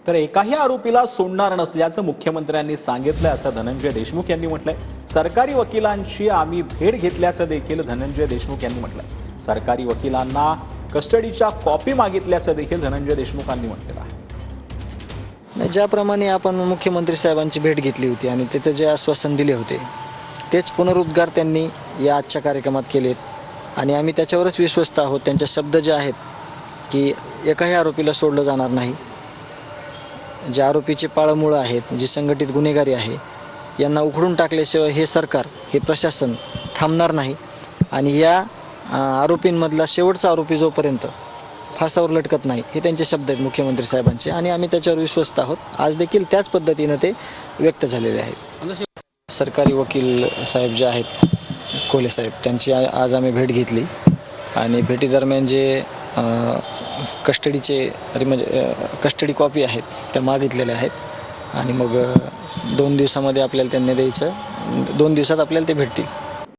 तर एकाही आरोपीला सोडणार नसल्याचं मुख्यमंत्र्यांनी सांगितलं असं धनंजय देशमुख यांनी म्हटलंय। सरकारी वकिलांची आम्ही भेट घेतल्याचं देखील धनंजय देशमुख यांनी म्हटलंय। सरकारी वकिलांना कस्टडीच्या कॉपी मागितल्याचं देखील धनंजय देशमुखांनी म्हटलेलं आहे। ज्याप्रमाणे आपण मुख्यमंत्री साहेबांची भेट घेतली होती आणि तिथे जे आश्वासन दिले होते तेच पुनरुद्गार त्यांनी या आजच्या कार्यक्रमात केलेत आणि आम्ही त्याच्यावरच विश्वस्त आहोत। त्यांचे शब्द जे आहेत की एकाही आरोपीला सोडलं जाणार नाही, जे आरोपीचे पाळमुळं आहेत, जी संघटित गुन्हेगारी आहे यांना उखडून टाकल्याशिवाय हे सरकार, हे प्रशासन थांबणार नाही आणि या आरोपींमधला शेवटचा आरोपी जोपर्यंत फासावर लटकत नाही हे त्यांचे शब्द आहेत मुख्यमंत्री साहेबांचे आणि आम्ही त्याच्यावर विश्वस्त आहोत। आज देखील त्याच पद्धतीनं ते व्यक्त झालेले आहेत। सरकारी वकील साहेब जे आहेत कोले साहेब त्यांची आज आम्ही भेट घेतली आणि भेटीदरम्यान जे कस्टडी कॉपी आहेत त्या मागितलेल्या आहेत आणि मग 2 दिवसामध्ये आपल्याला त्यांनी द्यायचं, 2 दिवसात आपल्याला ते भेटतील।